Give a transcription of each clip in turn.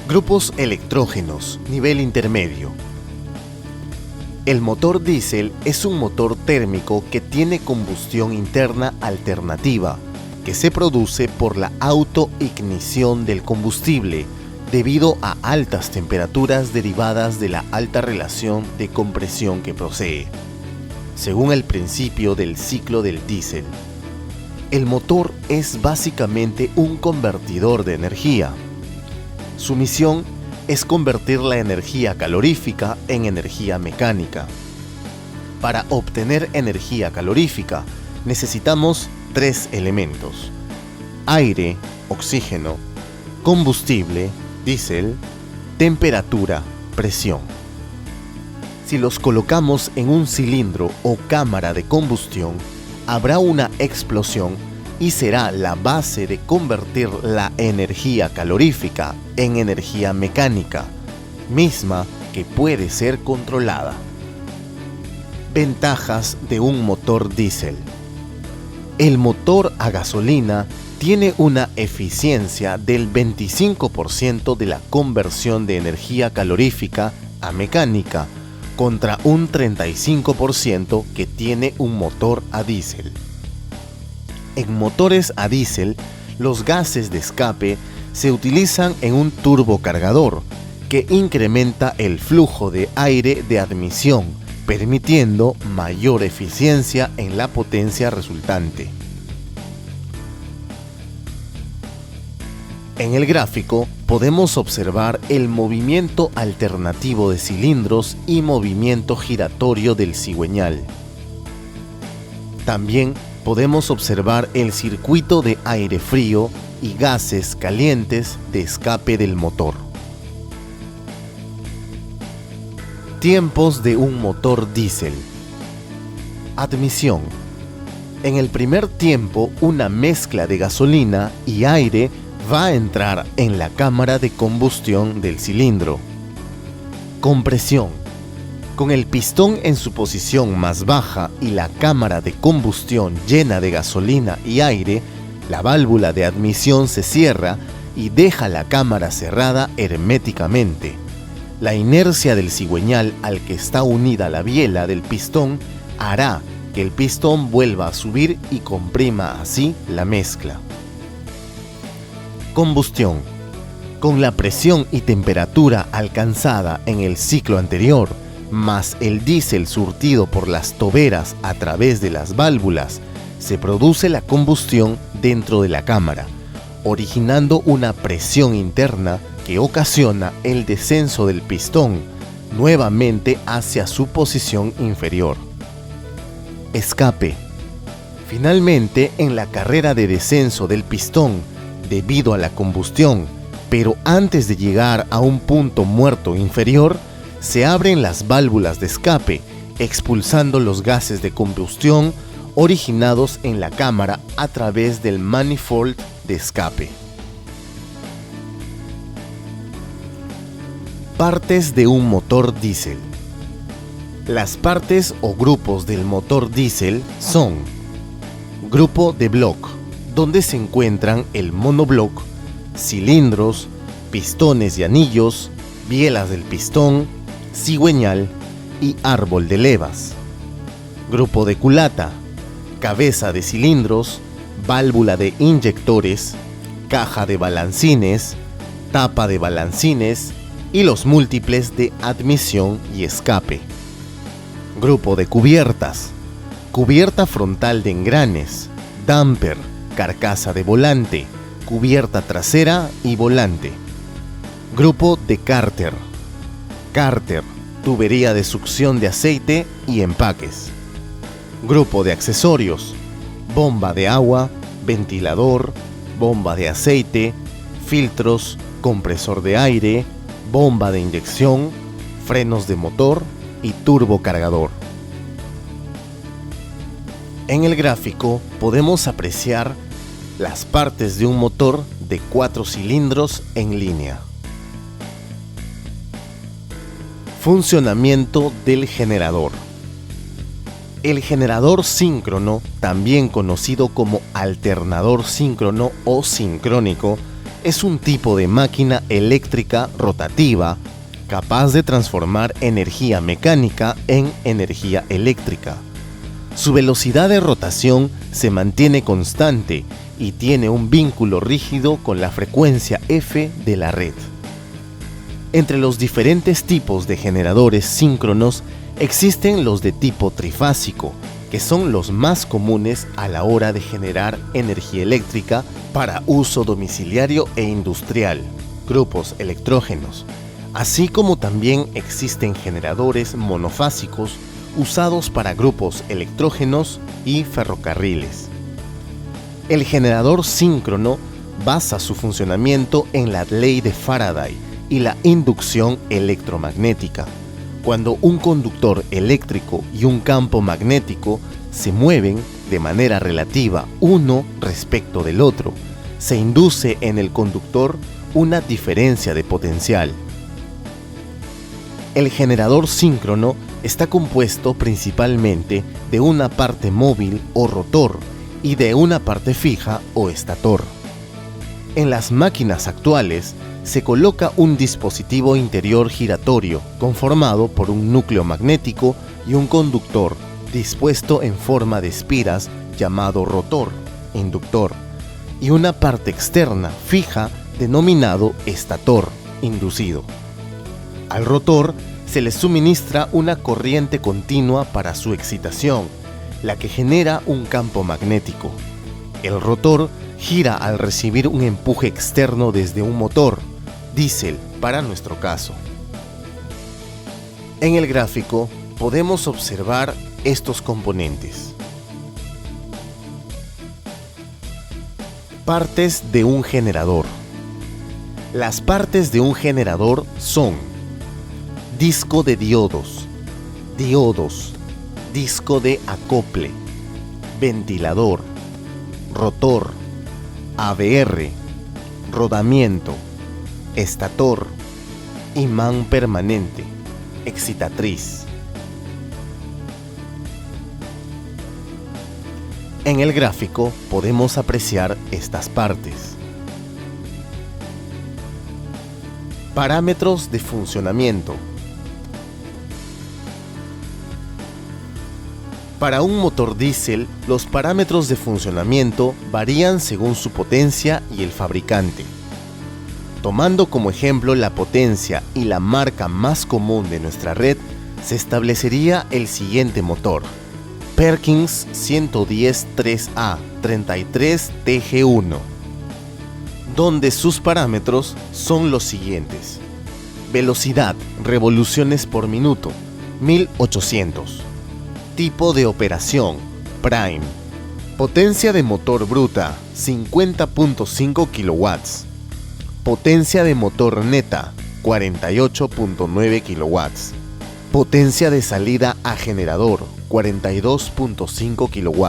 Grupos electrógenos, nivel intermedio. El motor diésel es un motor térmico que tiene combustión interna alternativa, que se produce por la autoignición del combustible debido a altas temperaturas derivadas de la alta relación de compresión que posee, según el principio del ciclo del diésel. El motor es básicamente un convertidor de energía. Su misión es convertir la energía calorífica en energía mecánica. Para obtener energía calorífica necesitamos tres elementos: aire, oxígeno; combustible, diésel; temperatura, presión. Si los colocamos en un cilindro o cámara de combustión, habrá una explosión y será la base de convertir la energía calorífica en energía mecánica, misma que puede ser controlada. Ventajas de un motor diésel. El motor a gasolina tiene una eficiencia del 25% de la conversión de energía calorífica a mecánica, contra un 35% que tiene un motor a diésel. En motores a diésel, los gases de escape se utilizan en un turbocargador que incrementa el flujo de aire de admisión, permitiendo mayor eficiencia en la potencia resultante. En el gráfico podemos observar el movimiento alternativo de cilindros y movimiento giratorio del cigüeñal. También podemos observar el circuito de aire frío y gases calientes de escape del motor. Tiempos de un motor diésel. Admisión. En el primer tiempo, una mezcla de gasolina y aire va a entrar en la cámara de combustión del cilindro. Compresión. Con el pistón en su posición más baja y la cámara de combustión llena de gasolina y aire, la válvula de admisión se cierra y deja la cámara cerrada herméticamente. La inercia del cigüeñal al que está unida la biela del pistón hará que el pistón vuelva a subir y comprima así la mezcla. Combustión. Con la presión y temperatura alcanzada en el ciclo anterior, más el diésel surtido por las toberas a través de las válvulas, se produce la combustión dentro de la cámara, originando una presión interna que ocasiona el descenso del pistón nuevamente hacia su posición inferior. Escape. Finalmente, en la carrera de descenso del pistón, debido a la combustión, pero antes de llegar a un punto muerto inferior, se abren las válvulas de escape, expulsando los gases de combustión originados en la cámara a través del manifold de escape. Partes de un motor diésel. Las partes o grupos del motor diésel son: grupo de bloque, donde se encuentran el monobloc, cilindros, pistones y anillos, bielas del pistón, cigüeñal y árbol de levas. Grupo de culata, cabeza de cilindros, válvula de inyectores, caja de balancines, tapa de balancines y los múltiples de admisión y escape. Grupo de cubiertas, cubierta frontal de engranes, damper, carcasa de volante, cubierta trasera y volante. Grupo de cárter, tubería de succión de aceite y empaques. Grupo de accesorios, bomba de agua, ventilador, bomba de aceite, filtros, compresor de aire, bomba de inyección, frenos de motor y turbocargador. En el gráfico podemos apreciar las partes de un motor de 4 cilindros en línea. Funcionamiento del generador. El generador síncrono, también conocido como alternador síncrono o sincrónico, es un tipo de máquina eléctrica rotativa capaz de transformar energía mecánica en energía eléctrica. Su velocidad de rotación se mantiene constante y tiene un vínculo rígido con la frecuencia F de la red. Entre los diferentes tipos de generadores síncronos existen los de tipo trifásico, que son los más comunes a la hora de generar energía eléctrica para uso domiciliario e industrial, grupos electrógenos, así como también existen generadores monofásicos usados para grupos electrógenos y ferrocarriles. El generador síncrono basa su funcionamiento en la ley de Faraday y la inducción electromagnética. Cuando un conductor eléctrico y un campo magnético se mueven de manera relativa uno respecto del otro, se induce en el conductor una diferencia de potencial. El generador síncrono está compuesto principalmente de una parte móvil o rotor y de una parte fija o estator. En las máquinas actuales se coloca un dispositivo interior giratorio conformado por un núcleo magnético y un conductor dispuesto en forma de espiras llamado rotor, inductor, y una parte externa fija denominado estator, inducido. Al rotor se le suministra una corriente continua para su excitación, la que genera un campo magnético. El rotor gira al recibir un empuje externo desde un motor, diésel para nuestro caso. En el gráfico podemos observar estos componentes. Partes de un generador. Las partes de un generador son disco de diodos, disco de acople, ventilador, rotor, AVR, rodamiento, estator, imán permanente, excitatriz. En el gráfico podemos apreciar estas partes. Parámetros de funcionamiento. Para un motor diésel, los parámetros de funcionamiento varían según su potencia y el fabricante. Tomando como ejemplo la potencia y la marca más común de nuestra red, se establecería el siguiente motor: Perkins 110 3A 33 TG1, donde sus parámetros son los siguientes: velocidad, revoluciones por minuto, 1800. Tipo de operación, Prime. Potencia de motor bruta, 50.5 kW. Potencia de motor neta, 48.9 kW. Potencia de salida a generador, 42.5 kW.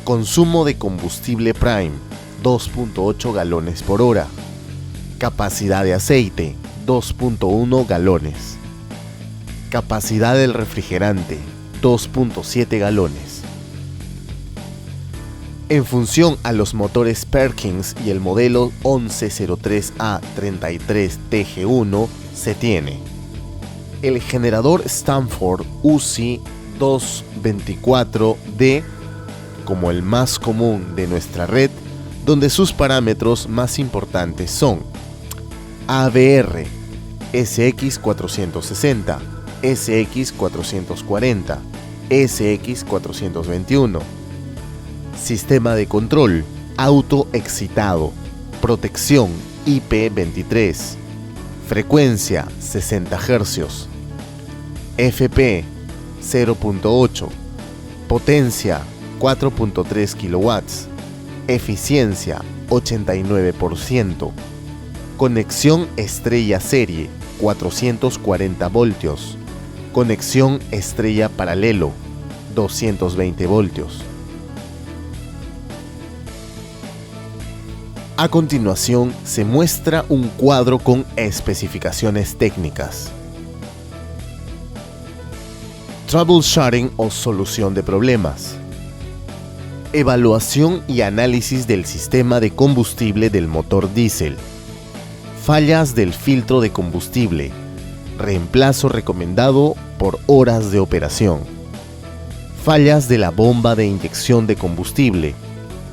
Consumo de combustible Prime, 2.8 galones por hora. Capacidad de aceite, 2.1 galones. Capacidad del refrigerante, 2.7 galones. En función a los motores Perkins y el modelo 1103A33TG1 se tiene el generador Stanford UC 224D como el más común de nuestra red, donde sus parámetros más importantes son AVR SX460, SX440, SX421. Sistema de control autoexcitado, protección IP23, frecuencia 60 Hz, FP 0.8, potencia 4.3 kW, eficiencia 89%, conexión estrella serie 440 voltios, conexión estrella paralelo 220 voltios. A continuación se muestra un cuadro con especificaciones técnicas. Troubleshooting o solución de problemas. Evaluación y análisis del sistema de combustible del motor diésel. Fallas del filtro de combustible. Reemplazo recomendado por horas de operación. Fallas de la bomba de inyección de combustible.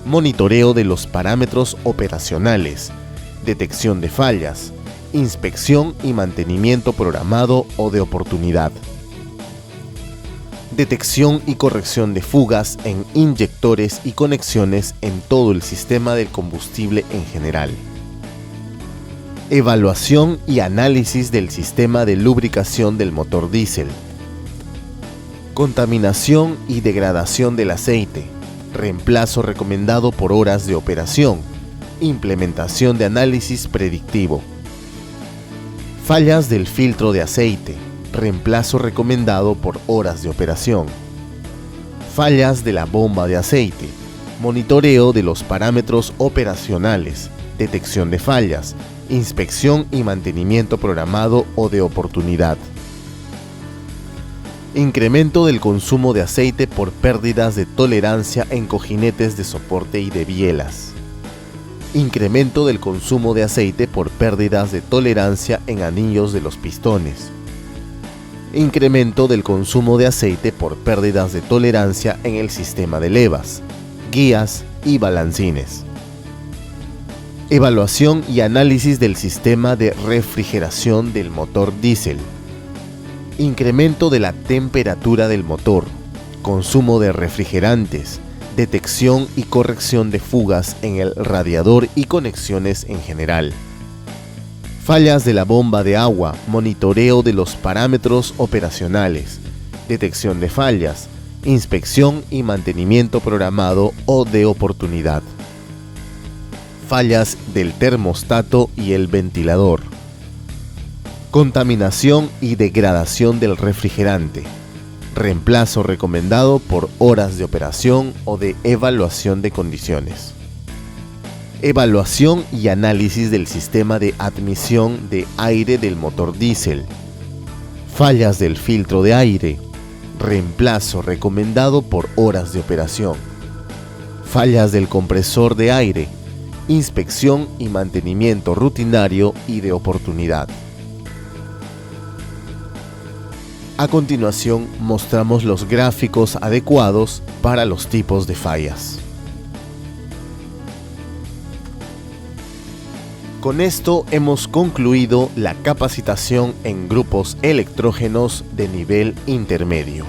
Monitoreo de los parámetros operacionales. Detección de fallas. Inspección y mantenimiento programado o de oportunidad. Detección y corrección de fugas en inyectores y conexiones en todo el sistema del combustible en general. Evaluación y análisis del sistema de lubricación del motor diésel. Contaminación y degradación del aceite. Reemplazo recomendado por horas de operación. Implementación de análisis predictivo. Fallas del filtro de aceite. Reemplazo recomendado por horas de operación. Fallas de la bomba de aceite. Monitoreo de los parámetros operacionales. Detección de fallas. Inspección y mantenimiento programado o de oportunidad. Incremento del consumo de aceite por pérdidas de tolerancia en cojinetes de soporte y de bielas. Incremento del consumo de aceite por pérdidas de tolerancia en anillos de los pistones. Incremento del consumo de aceite por pérdidas de tolerancia en el sistema de levas, guías y balancines. Evaluación y análisis del sistema de refrigeración del motor diésel. Incremento de la temperatura del motor, consumo de refrigerantes, detección y corrección de fugas en el radiador y conexiones en general. Fallas de la bomba de agua, monitoreo de los parámetros operacionales, detección de fallas, inspección y mantenimiento programado o de oportunidad. Fallas del termostato y el ventilador. Contaminación y degradación del refrigerante. Reemplazo recomendado por horas de operación o de evaluación de condiciones. Evaluación y análisis del sistema de admisión de aire del motor diésel. Fallas del filtro de aire. Reemplazo recomendado por horas de operación. Fallas del compresor de aire. Inspección y mantenimiento rutinario y de oportunidad. A continuación, mostramos los gráficos adecuados para los tipos de fallas. Con esto hemos concluido la capacitación en grupos electrógenos de nivel intermedio.